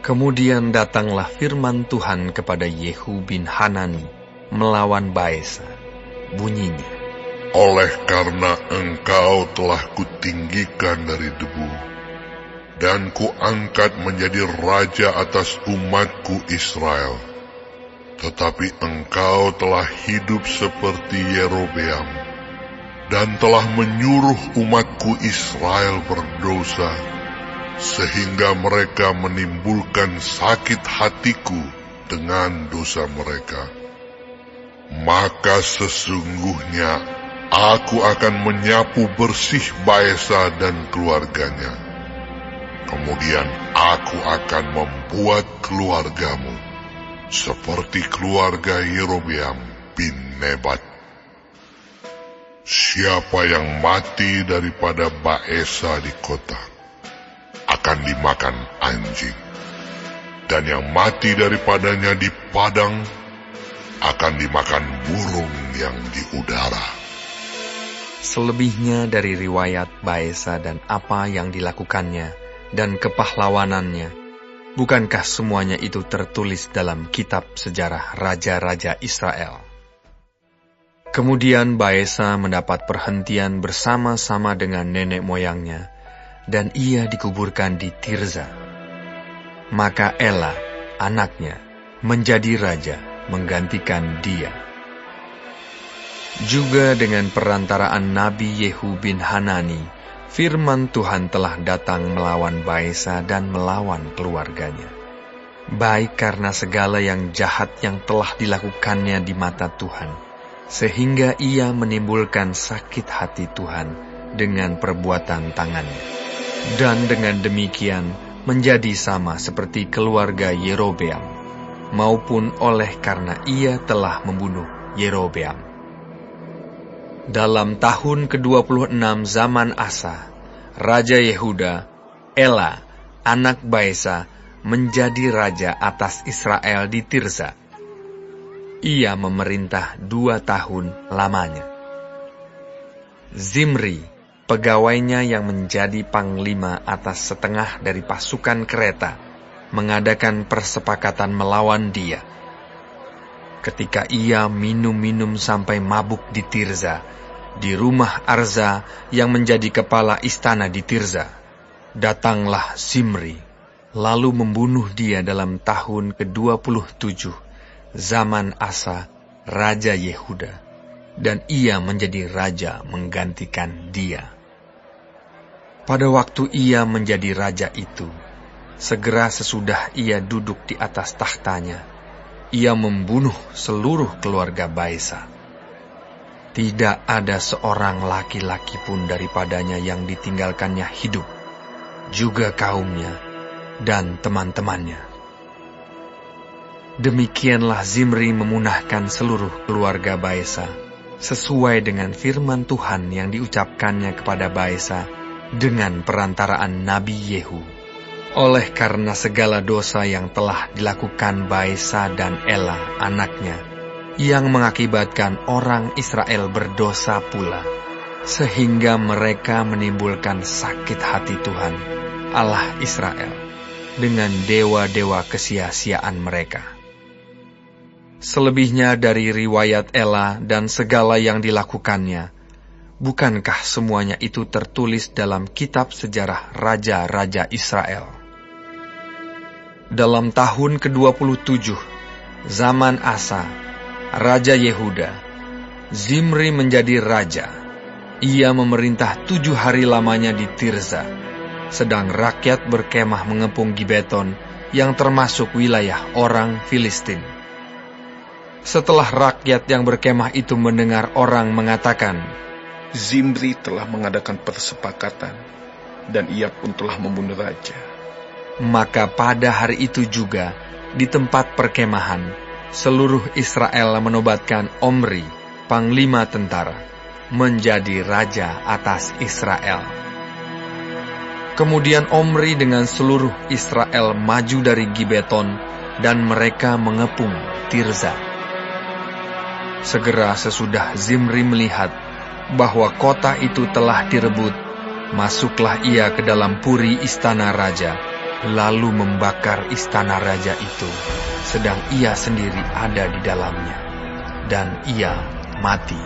Kemudian datanglah firman Tuhan kepada Yehu bin Hanani melawan Baesa. Bunyinya, oleh karena engkau telah kutinggikan dari debu, dan kuangkat menjadi raja atas umatku Israel, tetapi engkau telah hidup seperti Yerobeam, dan telah menyuruh umatku Israel berdosa, sehingga mereka menimbulkan sakit hatiku dengan dosa mereka. Maka sesungguhnya aku akan menyapu bersih Baesa dan keluarganya. Kemudian aku akan membuat keluargamu seperti keluarga Yerobeam bin Nebat. Siapa yang mati daripada Baesa di kota akan dimakan anjing, dan yang mati daripadanya di padang akan dimakan burung yang di udara. Selebihnya dari riwayat Baesa dan apa yang dilakukannya dan kepahlawanannya, bukankah semuanya itu tertulis dalam kitab sejarah raja-raja Israel? Kemudian Baesa mendapat perhentian bersama-sama dengan nenek moyangnya, dan ia dikuburkan di Tirza. Maka Ela, anaknya, menjadi raja menggantikan dia. Juga dengan perantaraan Nabi Yehu bin Hanani, firman Tuhan telah datang melawan Baesa dan melawan keluarganya, baik karena segala yang jahat yang telah dilakukannya di mata Tuhan, sehingga ia menimbulkan sakit hati Tuhan dengan perbuatan tangannya. Dan dengan demikian menjadi sama seperti keluarga Yerobeam, maupun oleh karena ia telah membunuh Yerobeam. Dalam tahun ke-26 zaman Asa, Raja Yehuda, Ela, anak Baesa, menjadi raja atas Israel di Tirza. Ia memerintah 2 tahun lamanya. Zimri, pegawainya yang menjadi panglima atas setengah dari pasukan kereta, mengadakan persepakatan melawan dia. Ketika ia minum-minum sampai mabuk di Tirza, di rumah Arza yang menjadi kepala istana di Tirza, datanglah Zimri, lalu membunuh dia dalam tahun ke-27 zaman Asa, Raja Yehuda, dan ia menjadi raja menggantikan dia. Pada waktu ia menjadi raja itu, segera sesudah ia duduk di atas tahtanya, ia membunuh seluruh keluarga Baesa. Tidak ada seorang laki-laki pun daripadanya yang ditinggalkannya hidup, juga kaumnya dan teman-temannya. Demikianlah Zimri memunahkan seluruh keluarga Baesa, sesuai dengan firman Tuhan yang diucapkannya kepada Baesa dengan perantaraan Nabi Yehu, oleh karena segala dosa yang telah dilakukan Baesa dan Ela anaknya, yang mengakibatkan orang Israel berdosa pula, sehingga mereka menimbulkan sakit hati Tuhan, Allah Israel, dengan dewa-dewa kesia-siaan mereka. Selebihnya dari riwayat Ela dan segala yang dilakukannya, bukankah semuanya itu tertulis dalam kitab sejarah raja-raja Israel? Dalam tahun ke-27 zaman Asa, Raja Yehuda, Zimri menjadi raja. Ia memerintah 7 hari lamanya di Tirza, sedang rakyat berkemah mengepung Gibeton yang termasuk wilayah orang Filistin. Setelah rakyat yang berkemah itu mendengar orang mengatakan, Zimri telah mengadakan persepakatan, dan ia pun telah membunuh raja. Maka pada hari itu juga, di tempat perkemahan, seluruh Israel menobatkan Omri, panglima tentara, menjadi raja atas Israel. Kemudian Omri dengan seluruh Israel maju dari Gibeton, dan mereka mengepung Tirza. Segera sesudah Zimri melihat bahwa kota itu telah direbut, masuklah ia ke dalam puri istana raja, lalu membakar istana raja itu, sedang ia sendiri ada di dalamnya, dan ia mati.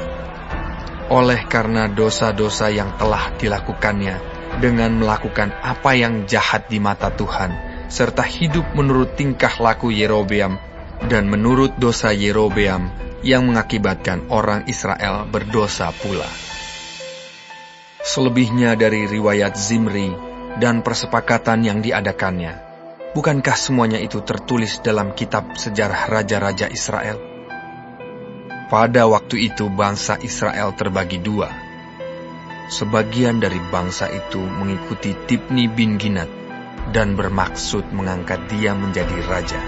Oleh karena dosa-dosa yang telah dilakukannya dengan melakukan apa yang jahat di mata Tuhan, serta hidup menurut tingkah laku Yerobeam dan menurut dosa Yerobeam yang mengakibatkan orang Israel berdosa pula. Selebihnya dari riwayat Zimri dan persepakatan yang diadakannya, bukankah semuanya itu tertulis dalam kitab sejarah raja-raja Israel? Pada waktu itu bangsa Israel terbagi dua. Sebagian dari bangsa itu mengikuti Tibni bin Ginat dan bermaksud mengangkat dia menjadi raja,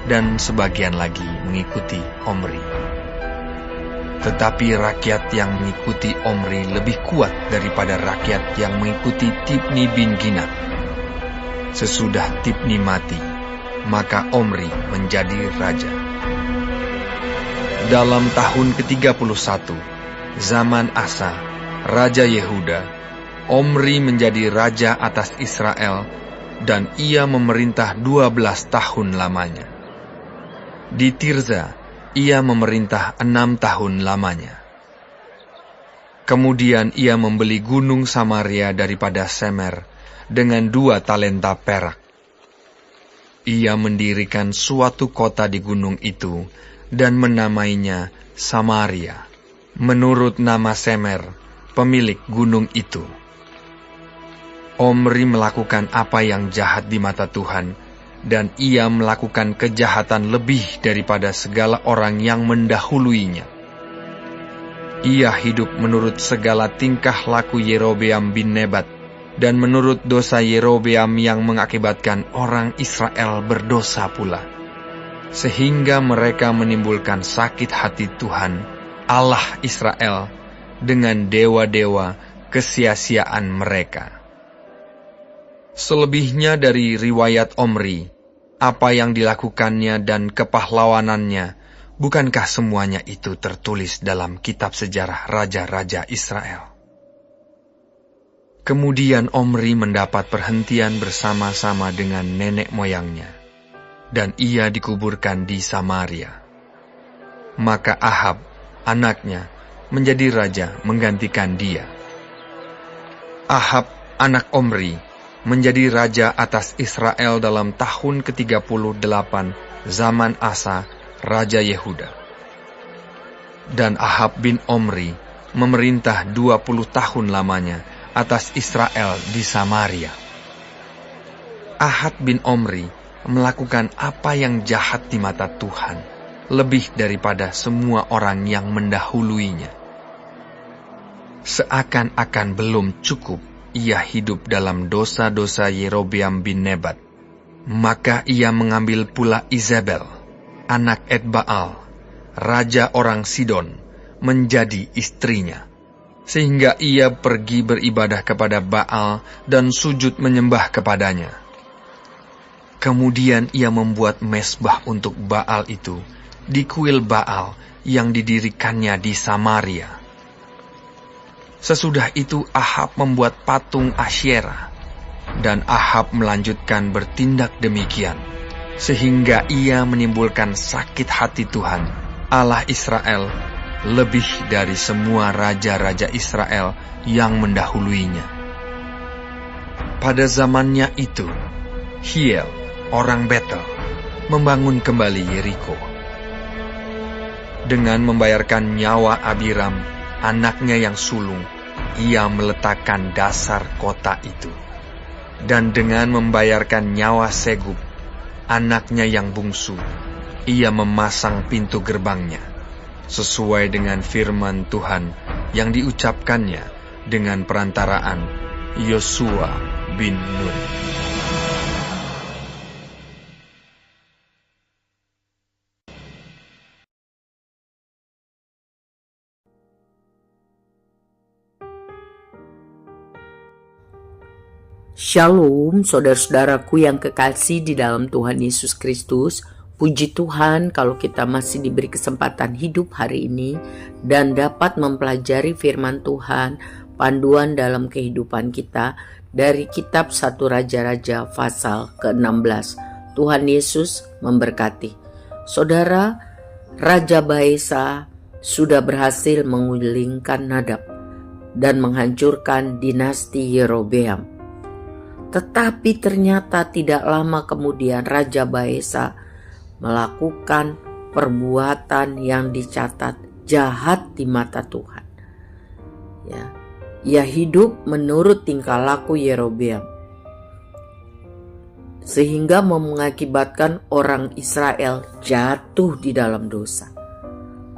dan sebagian lagi mengikuti Omri. Tetapi rakyat yang mengikuti Omri lebih kuat daripada rakyat yang mengikuti Tibni bin Ginat. Sesudah Tibni mati, maka Omri menjadi raja. Dalam tahun ke-31, zaman Asa, Raja Yehuda, Omri menjadi raja atas Israel, dan ia memerintah 12 tahun lamanya. Di Tirza, ia memerintah 6 tahun lamanya. Kemudian ia membeli gunung Samaria daripada Semer dengan 2 talenta perak. Ia mendirikan suatu kota di gunung itu dan menamainya Samaria, menurut nama Semer, pemilik gunung itu. Omri melakukan apa yang jahat di mata Tuhan, dan ia melakukan kejahatan lebih daripada segala orang yang mendahuluinya. Ia hidup menurut segala tingkah laku Yerobeam bin Nebat, dan menurut dosa Yerobeam yang mengakibatkan orang Israel berdosa pula, sehingga mereka menimbulkan sakit hati Tuhan, Allah Israel, dengan dewa-dewa kesia-siaan mereka. Selebihnya dari riwayat Omri, apa yang dilakukannya dan kepahlawanannya, bukankah semuanya itu tertulis dalam kitab sejarah raja-raja Israel? Kemudian Omri mendapat perhentian bersama-sama dengan nenek moyangnya, dan ia dikuburkan di Samaria. Maka Ahab, anaknya, menjadi raja menggantikan dia. Ahab, anak Omri, menjadi raja atas Israel dalam tahun ke-38 zaman Asa, Raja Yehuda. Dan Ahab bin Omri memerintah 20 tahun lamanya atas Israel di Samaria. Ahab bin Omri melakukan apa yang jahat di mata Tuhan, lebih daripada semua orang yang mendahuluinya. Seakan-akan belum cukup ia hidup dalam dosa-dosa Yerobeam bin Nebat, maka ia mengambil pula Izabel, anak Etbaal, raja orang Sidon, menjadi istrinya, sehingga ia pergi beribadah kepada Baal dan sujud menyembah kepadanya. Kemudian ia membuat mezbah untuk Baal itu di kuil Baal yang didirikannya di Samaria. Sesudah itu Ahab membuat patung Asyera, dan Ahab melanjutkan bertindak demikian, sehingga ia menimbulkan sakit hati Tuhan, Allah Israel, lebih dari semua raja-raja Israel yang mendahuluinya. Pada zamannya itu, Hiel, orang Betel, membangun kembali Yeriko. Dengan membayarkan nyawa Abiram, anaknya yang sulung, ia meletakkan dasar kota itu. Dan dengan membayarkan nyawa Segub, anaknya yang bungsu, ia memasang pintu gerbangnya, sesuai dengan firman Tuhan yang diucapkannya dengan perantaraan Yosua bin Nun. Shalom, saudara-saudaraku yang kekasih di dalam Tuhan Yesus Kristus. Puji Tuhan kalau kita masih diberi kesempatan hidup hari ini dan dapat mempelajari firman Tuhan, panduan dalam kehidupan kita, Dari kitab 1 Raja-Raja pasal ke-16. Tuhan Yesus memberkati. Saudara, Raja Baesa sudah berhasil menggulingkan Nadab dan menghancurkan dinasti Yerobeam. Tetapi ternyata tidak lama kemudian Raja Baesa melakukan perbuatan yang dicatat jahat di mata Tuhan. Ia hidup menurut tingkah laku Yerobeam, sehingga mengakibatkan orang Israel jatuh di dalam dosa.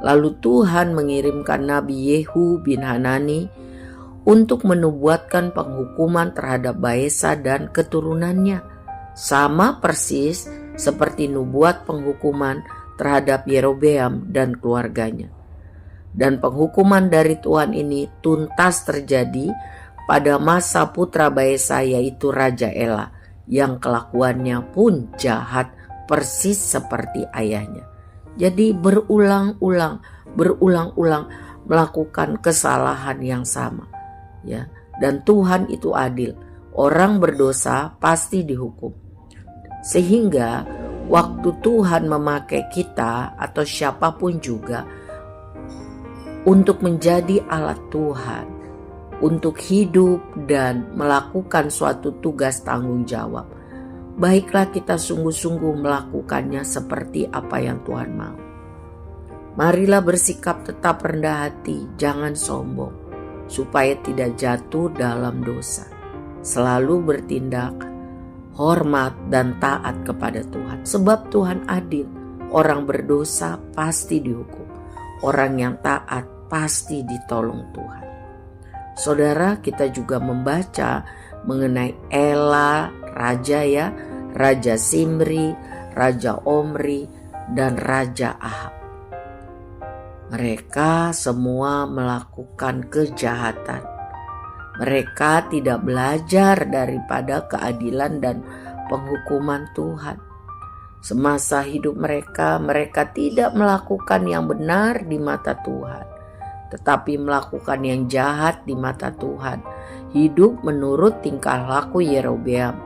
Lalu Tuhan mengirimkan Nabi Yehu bin Hanani untuk menubuatkan penghukuman terhadap Baesa dan keturunannya, sama persis seperti nubuat penghukuman terhadap Yerobeam dan keluarganya. Dan penghukuman dari Tuhan ini tuntas terjadi pada masa putra Baesa, yaitu Raja Ela, yang kelakuannya pun jahat persis seperti ayahnya. Jadi berulang-ulang melakukan kesalahan yang sama. Dan Tuhan itu adil. Orang berdosa pasti dihukum. Sehingga waktu Tuhan memakai kita atau siapapun juga untuk menjadi alat Tuhan, untuk hidup dan melakukan suatu tugas tanggung jawab, baiklah kita sungguh-sungguh melakukannya seperti apa yang Tuhan mau. Marilah bersikap tetap rendah hati, jangan sombong, supaya tidak jatuh dalam dosa. Selalu bertindak hormat dan taat kepada Tuhan, sebab Tuhan adil. Orang berdosa pasti dihukum, orang yang taat pasti ditolong Tuhan. Saudara, kita juga membaca mengenai Ela, Raja Simri, Raja Omri, dan Raja Ahab. Mereka semua melakukan kejahatan. Mereka tidak belajar daripada keadilan dan penghukuman Tuhan. Semasa hidup mereka tidak melakukan yang benar di mata Tuhan, tetapi melakukan yang jahat di mata Tuhan. Hidup menurut tingkah laku Yerobeam,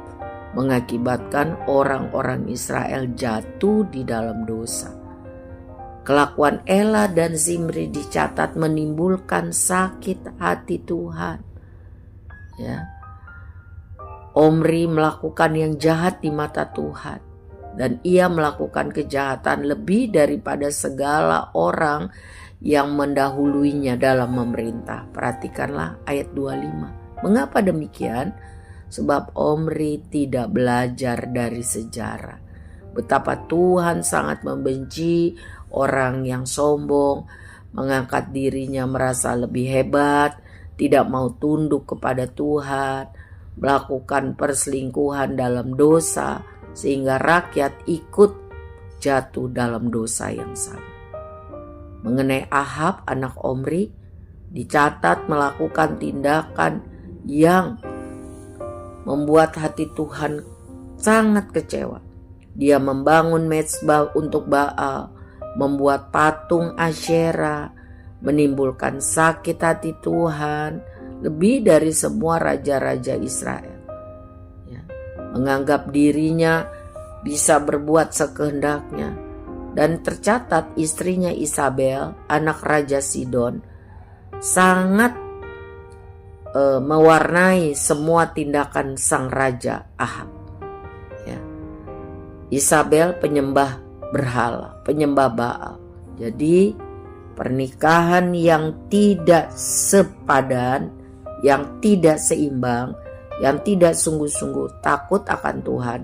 mengakibatkan orang-orang Israel jatuh di dalam dosa. Kelakuan Ela dan Zimri dicatat menimbulkan sakit hati Tuhan. Omri melakukan yang jahat di mata Tuhan, dan ia melakukan kejahatan lebih daripada segala orang yang mendahuluinya dalam memerintah. Perhatikanlah ayat 25. Mengapa demikian? Sebab Omri tidak belajar dari sejarah. Betapa Tuhan sangat membenci orang yang sombong, mengangkat dirinya merasa lebih hebat, tidak mau tunduk kepada Tuhan, melakukan perselingkuhan dalam dosa, sehingga rakyat ikut jatuh dalam dosa yang sama. Mengenai Ahab, anak Omri, dicatat melakukan tindakan yang membuat hati Tuhan sangat kecewa. Dia membangun mezbah untuk Baal, membuat patung Asyera, menimbulkan sakit hati Tuhan lebih dari semua raja-raja Israel. Menganggap dirinya bisa berbuat sekehendaknya. Dan tercatat istrinya Isabel, anak Raja Sidon, sangat mewarnai semua tindakan sang raja Ahab. Isabel penyembah berhala, penyembah Baal. Jadi pernikahan yang tidak sepadan, yang tidak seimbang, yang tidak sungguh-sungguh takut akan Tuhan,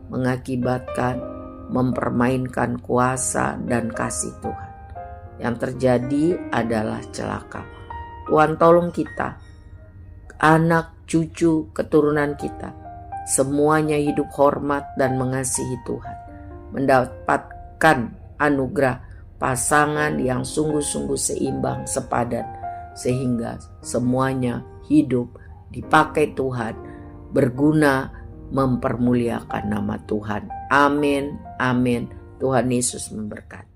mengakibatkan mempermainkan kuasa dan kasih Tuhan. Yang terjadi adalah celaka. Tuhan tolong kita, anak, cucu, keturunan kita, semuanya hidup hormat dan mengasihi Tuhan, mendapatkan anugerah pasangan yang sungguh-sungguh seimbang, sepadan, sehingga semuanya hidup dipakai Tuhan, berguna, mempermuliakan nama Tuhan. Amin, amin. Tuhan Yesus memberkati.